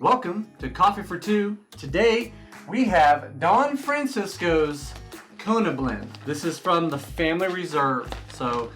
Welcome to Coffee for Two. Today we have Don Francisco's Kona Blend. This is from the Family Reserve. So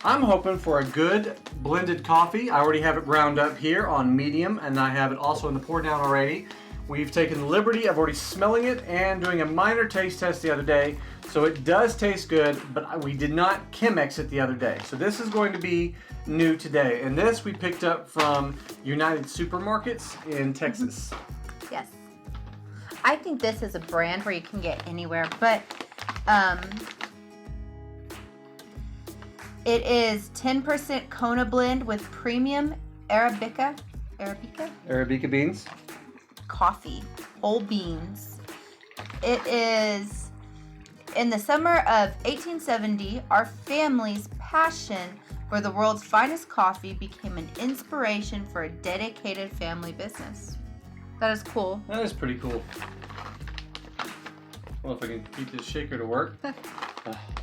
I'm hoping for a good blended coffee. I already have it ground up here on medium, and I have it also in the pour down already. We've taken the liberty of already smelling it and doing a minor taste test the other day. So it does taste good, but we did not Chemex it the other day. So this is going to be new today. And this we picked up from United Supermarkets in Texas. Yes. I think this is a brand where you can get anywhere, but it is 10% Kona Blend with premium Arabica Beans. coffee, whole beans. It is in the summer of 1870, our family's passion for the world's finest coffee became an inspiration for a dedicated family business. That is cool. That is pretty cool. Well, if I can keep this shaker to work.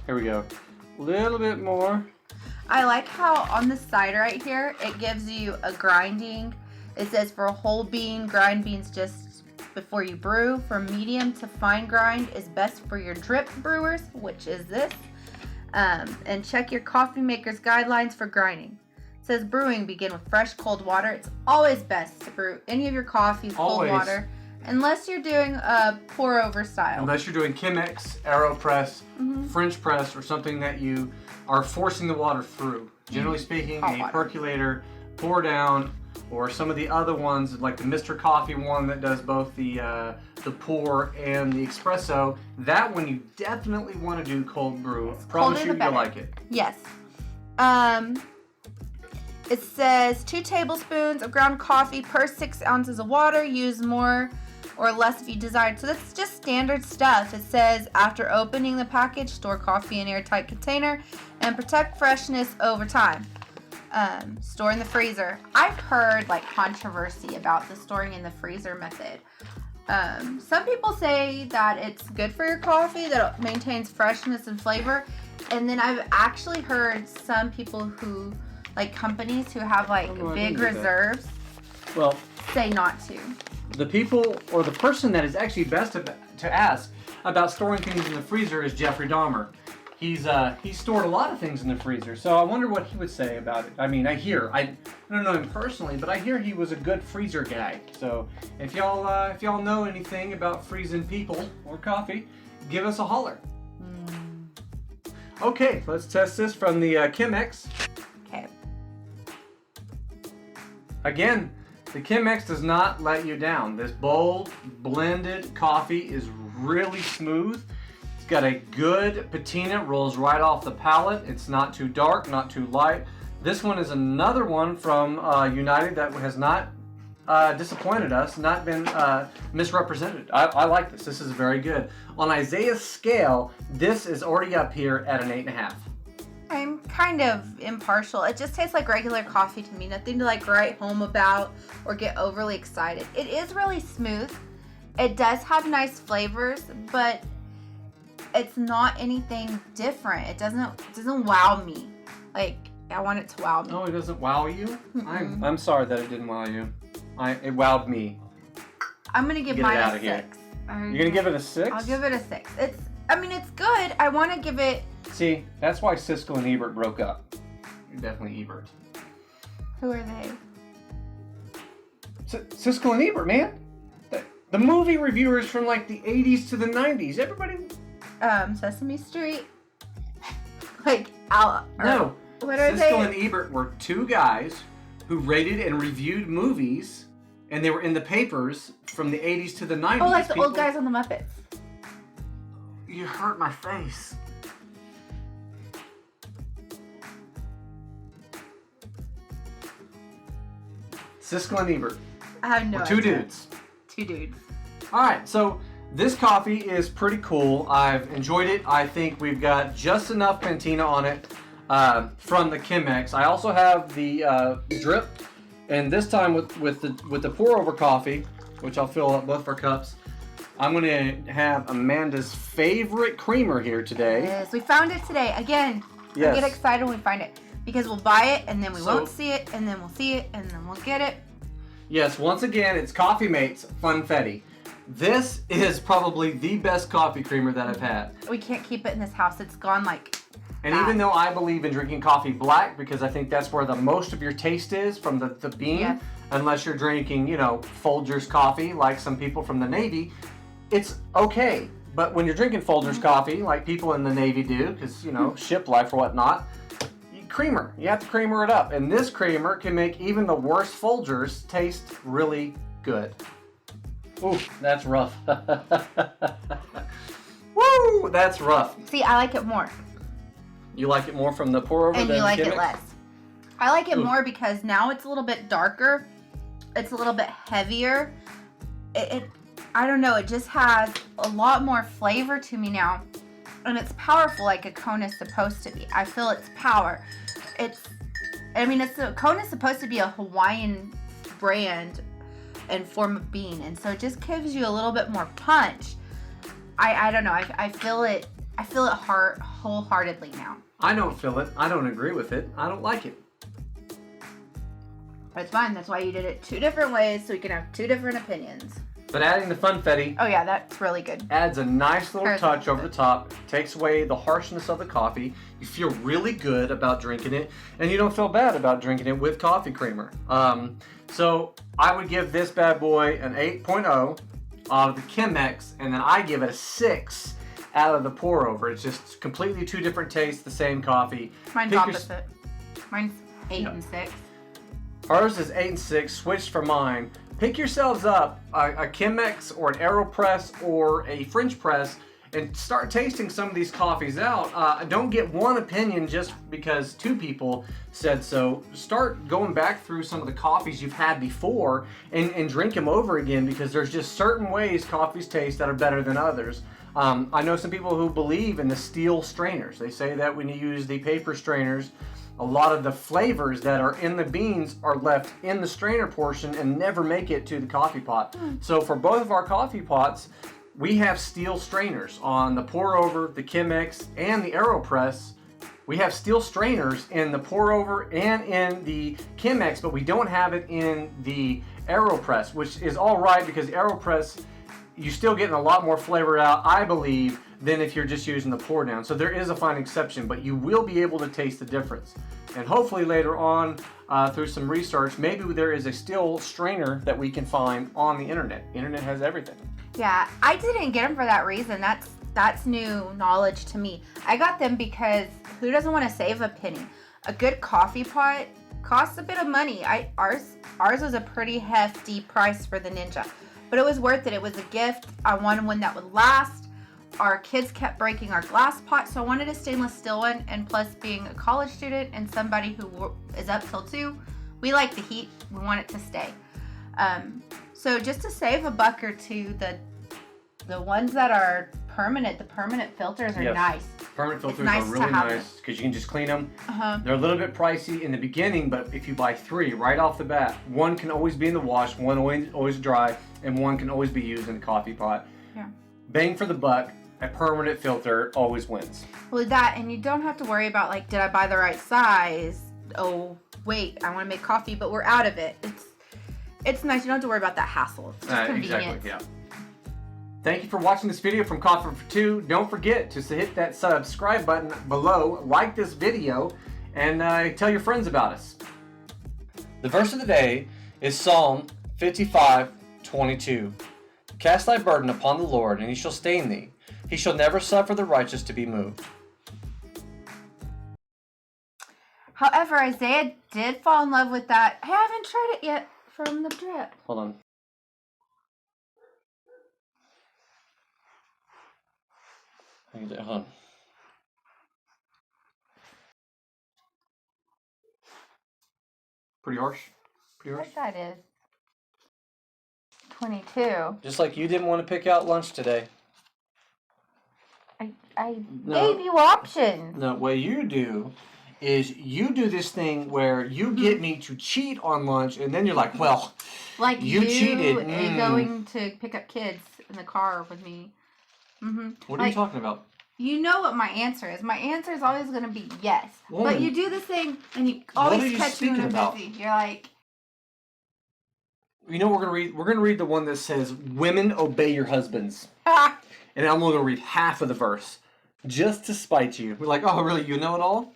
Here we go. A little bit more. I like how on the side right here, it gives you a grinding. It says for a whole bean, grind beans just before you brew. For medium to fine grind is best for your drip brewers, which is this. And check your coffee maker's guidelines for grinding. It says brewing begin with fresh cold water. It's always best to brew any of your coffees cold water, unless you're doing a pour over style. Unless you're doing Chemex, AeroPress, French press, or something that you are forcing the water through. Generally speaking, a percolator, pour down, or some of the other ones like the Mr. Coffee one that does both the pour and the espresso. That one you definitely want to do cold brew. Promise you, you'll like it. Yes. It says 2 tablespoons of ground coffee per 6 ounces of water. Use more or less if you desire. So that's just standard stuff. It says after opening the package, store coffee in an airtight container and protect freshness over time. Store in the freezer. I've heard like controversy about the storing in the freezer method. Some people say that it's good for your coffee, that it maintains freshness and flavor. And then I've actually heard some people who, like companies who have like big reserves, say not to. The people or the person that is actually best to ask about storing things in the freezer is Jeffrey Dahmer. He's stored a lot of things in the freezer, so I wonder what he would say about it. I mean, I don't know him personally, but I hear he was a good freezer guy. So if y'all know anything about freezing people or coffee, give us a holler. Okay, let's test this from the Chemex. Okay. Again, the Chemex does not let you down. This bold blended coffee is really smooth. It's got a good patina, rolls right off the palate. It's not too dark, not too light. This one is another one from United that has not disappointed us, not been misrepresented. I like this. This is very good. On Isaiah's scale, this is already up here at an 8.5. I'm kind of impartial. It just tastes like regular coffee to me. Nothing to like write home about or get overly excited. It is really smooth. It does have nice flavors, but it's not anything different. It doesn't wow me. Like I want it to wow me. No, it doesn't wow you? I'm sorry that it didn't wow you. It wowed me. I'm gonna give mine a 6. You're gonna give it a 6? I'll give it a 6. It's good. I want to give it. See, that's why Siskel and Ebert broke up. You're definitely Ebert. Who are they? Siskel and Ebert, man. The movie reviewers from like the 80s to the 90s. Everybody. Sesame Street. No. What are they? Siskel and Ebert were 2 guys who rated and reviewed movies, and they were in the papers from the 80s to the 90s. Oh, like the old guys on the Muppets. You hurt my face. Siskel and Ebert. I have no idea. 2 dudes. 2 dudes. Alright, so this coffee is pretty cool. I've enjoyed it. I think we've got just enough patina on it from the Chemex. I also have the drip, and this time with the pour over coffee, which I'll fill up both of our cups. I'm going to have Amanda's favorite creamer here today. Yes, we found it today. Again, yes. I get excited when we find it because we'll buy it and then we won't see it and then we'll see it and then we'll get it. Yes, once again, it's Coffee Mate's Funfetti. This is probably the best coffee creamer that I've had. We can't keep it in this house. It's gone like And that. even though I believe in drinking coffee black, because I think that's where the most of your taste is from the bean, Yes. unless you're drinking, you know, Folgers coffee like some people from the Navy, it's okay. But when you're drinking Folgers coffee, like people in the Navy do, because, you know, ship life or whatnot, creamer. You have to creamer it up. And this creamer can make even the worst Folgers taste really good. Ooh, that's rough. Woo, that's rough. See, I like it more. You like it more from the pour over And than you like Chemex? it less. I like it Ooh. more because now it's a little bit darker. It's a little bit heavier. I don't know, it just has a lot more flavor to me now. And it's powerful like a Kona is supposed to be. I feel its power. Kona's supposed to be a Hawaiian brand and form of bean. And so it just gives you a little bit more punch. I don't know, I feel it wholeheartedly now. I don't feel it. I don't agree with it. I don't like it. It's fine. That's why you did it 2 different ways so we can have 2 different opinions. But adding the Funfetti Oh yeah, that's really good. adds a nice little Hers touch is over good. the top, takes away the harshness of the coffee. You feel really good about drinking it, and you don't feel bad about drinking it with coffee creamer. So I would give this bad boy an 8.0 out of the Chemex, and then I give it a 6 out of the pour over. It's just completely 2 different tastes, the same coffee. Mine's Pick your- opposite. Mine's 8 Yeah. and 6. Hers is 8 and 6, switched for mine. Pick yourselves up a Chemex or an AeroPress or a French press and start tasting some of these coffees out. Don't get one opinion just because 2 people said so. Start going back through some of the coffees you've had before and drink them over again, because there's just certain ways coffees taste that are better than others. I know some people who believe in the steel strainers. They say that when you use the paper strainers, a lot of the flavors that are in the beans are left in the strainer portion and never make it to the coffee pot. So for both of our coffee pots, we have steel strainers on the pour over, the Chemex, and the AeroPress. We have steel strainers in the pour over and in the Chemex, but we don't have it in the AeroPress, which is all right because the AeroPress, you're still getting a lot more flavor out, I believe, than if you're just using the pour down. So there is a fine exception, but you will be able to taste the difference. And hopefully later on, through some research, maybe there is a steel strainer that we can find on the internet. The internet has everything. Yeah, I didn't get them for that reason. That's new knowledge to me. I got them because who doesn't want to save a penny? A good coffee pot costs a bit of money. Ours was a pretty hefty price for the Ninja, but it was worth it. It was a gift. I wanted one that would last. Our kids kept breaking our glass pot, so I wanted a stainless steel one, and plus being a college student and somebody who is up till 2, we like the heat. We want it to stay. So just to save $1 or 2, the ones that are permanent, the permanent filters are Yes. nice. Permanent filters nice are to really have nice because you can just clean them. Uh-huh. They're a little bit pricey in the beginning, but if you buy 3 right off the bat, one can always be in the wash, one always dry, and one can always be used in the coffee pot. Yeah. Bang for the buck, a permanent filter always wins. Well, that, and you don't have to worry about, like, did I buy the right size? Oh, wait, I want to make coffee, but we're out of it. It's nice. You don't have to worry about that hassle. It's just convenient. Exactly, yeah. Thank you for watching this video from Coffee for 2. Don't forget to hit that subscribe button below, like this video, and tell your friends about us. The verse of the day is Psalm 55:22. Cast thy burden upon the Lord, and he shall sustain thee. He shall never suffer the righteous to be moved. However, Isaiah did fall in love with that. I haven't tried it yet from the drip. Hold on. Hold on. Pretty harsh. Pretty harsh. What that is? 22. Just like you didn't want to pick out lunch today. I No. gave you options. No, what you do is you do this thing where you get me to cheat on lunch, and then you're like, well, Like you cheated. Going to pick up kids in the car with me. What are you talking about? You know what my answer is. My answer is always going to be yes. Woman, but you do this thing, and you what are always you catch me when speaking I'm about? busy. You're like, You know what we're gonna read? We're gonna read the one that says, "Women obey your husbands," and I'm only gonna read half of the verse, just to spite you. We're like, "Oh, really? You know it all?"